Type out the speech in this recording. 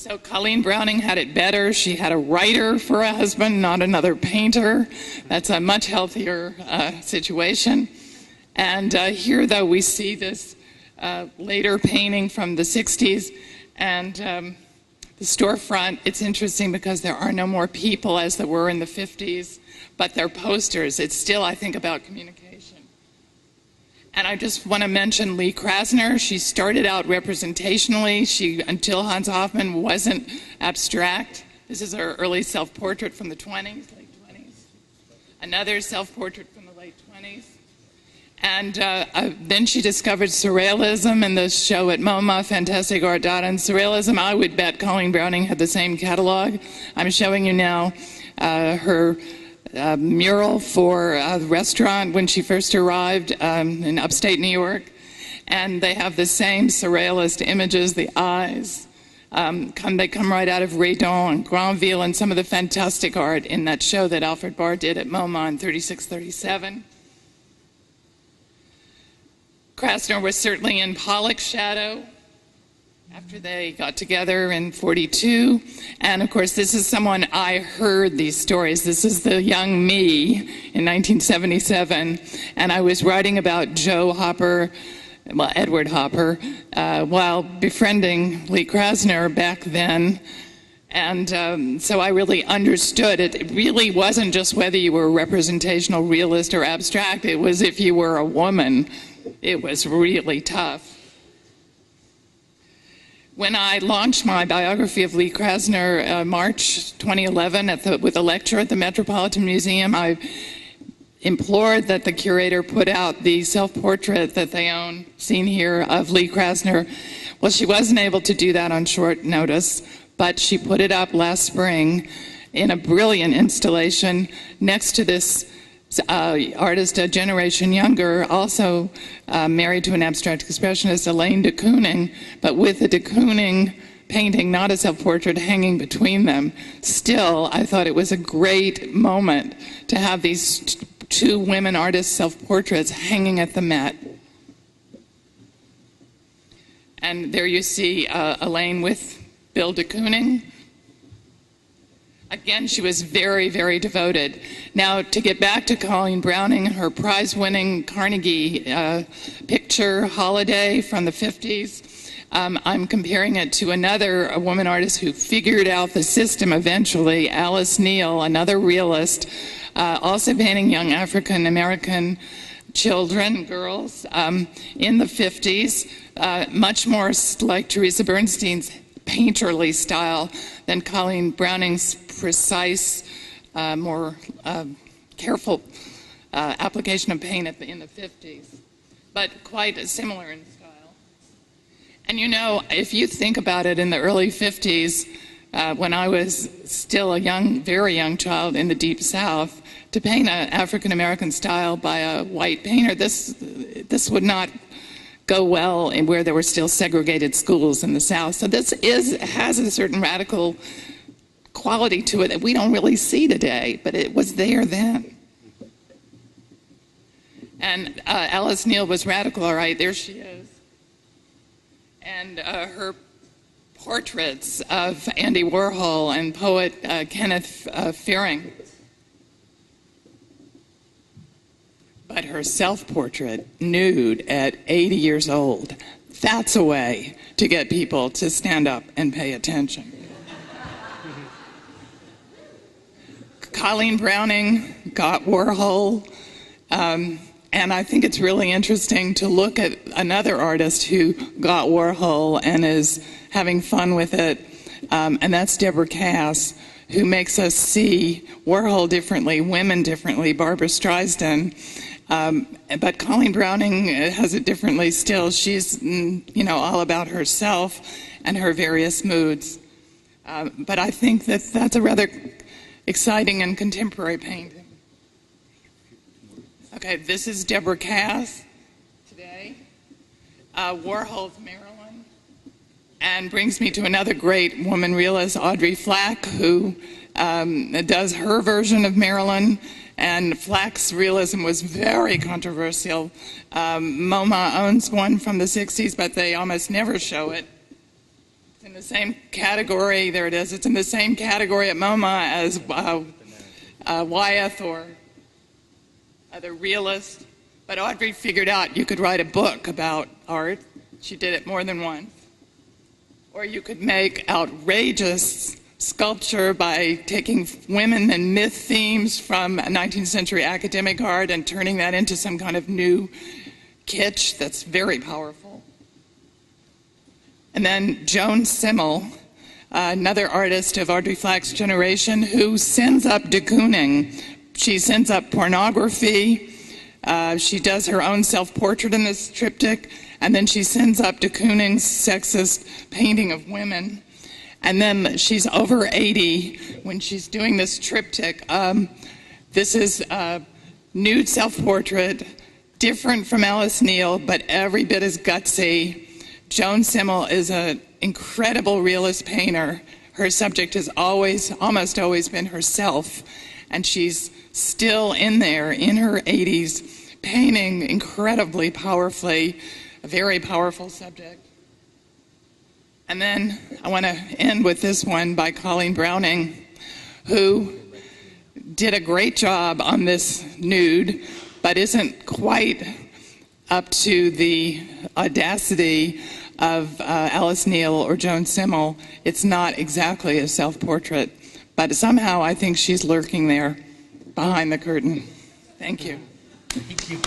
So Colleen Browning had it better. She had a writer for a husband, not another painter. That's a much healthier situation. And here, though, we see this later painting from the 60s. And the storefront, it's interesting because there are no more people as there were in the 50s, but they're posters. It's still, I think, about communication. And I just want to mention Lee Krasner. She started out representationally. Until Hans Hofmann, wasn't abstract. This is her early self-portrait from the 20s, late 20s. Another self-portrait from the late 20s. And then she discovered Surrealism in the show at MoMA, Fantastic Art Data and Surrealism. I would bet Colleen Browning had the same catalog. I'm showing you now her mural for a restaurant when she first arrived in upstate New York. And they have the same surrealist images, the eyes. They come right out of Redon and Granville and some of the fantastic art in that show that Alfred Barr did at MoMA in 36-37. Krasner was certainly in Pollock's shadow after they got together in 42. And of course, this is someone I heard these stories. This is the young me in 1977. And I was writing about Edward Hopper, while befriending Lee Krasner back then. And so I really understood it. It really wasn't just whether you were a representational realist or abstract. It was if you were a woman. It was really tough. When I launched my biography of Lee Krasner, March 2011, with a lecture at the Metropolitan Museum, I implored that the curator put out the self-portrait that they own, seen here, of Lee Krasner. Well, she wasn't able to do that on short notice, but she put it up last spring in a brilliant installation next to this artist a generation younger, also married to an abstract expressionist, Elaine de Kooning, but with a de Kooning painting, not a self-portrait, hanging between them. Still, I thought it was a great moment to have these two women artists' self-portraits hanging at the Met. And there you see Elaine with Bill de Kooning. Again, she was very, very devoted. Now, to get back to Colleen Browning, her prize-winning Carnegie picture, Holiday, from the 50s, I'm comparing it to a woman artist who figured out the system eventually, Alice Neal, another realist, also painting young African-American children, girls, in the 50s, much more like Teresa Bernstein's painterly style than Colleen Browning's precise, more careful application of paint in the 50s, but quite similar in style. And you know, if you think about it, in the early 50s, when I was still a very young child in the Deep South, to paint an African-American style by a white painter, this would not go well in where there were still segregated schools in the South. So this has a certain radical quality to it that we don't really see today, but it was there then. And Alice Neal was radical, all right, there she is. And her portraits of Andy Warhol and poet Kenneth Fearing. But her self-portrait, nude at 80 years old, that's a way to get people to stand up and pay attention. Colleen Browning got Warhol, and I think it's really interesting to look at another artist who got Warhol and is having fun with it, and that's Deborah Cass, who makes us see Warhol differently, women differently, Barbra Streisand. But Colleen Browning has it differently still. She's, all about herself and her various moods. But I think that's a rather exciting and contemporary painting. Okay, this is Deborah Cass today. Warhol's Marilyn. And brings me to another great woman realist, Audrey Flack, who does her version of Marilyn. And Flack's realism was very controversial. MoMA owns one from the 60s, but they almost never show it. in the same category. There it is. It's in the same category at MoMA as Wyeth or the Realist. But Audrey figured out you could write a book about art. She did it more than once. Or you could make outrageous sculpture by taking women and myth themes from 19th century academic art and turning that into some kind of new kitsch that's very powerful. And then Joan Simul, another artist of Audrey Flack's generation, who sends up de Kooning. She sends up pornography. She does her own self-portrait in this triptych, and then she sends up de Kooning's sexist painting of women. And then she's over 80 when she's doing this triptych. This is a nude self-portrait, different from Alice Neel, but every bit as gutsy. Joan Simul is an incredible realist painter. Her subject has almost always been herself, and she's still in there in her 80s, painting incredibly powerfully, a very powerful subject. And then I want to end with this one by Colleen Browning, who did a great job on this nude, but isn't quite up to the audacity of Alice Neel or Joan Simul. It's not exactly a self-portrait, but somehow I think she's lurking there behind the curtain. Thank you. Thank you.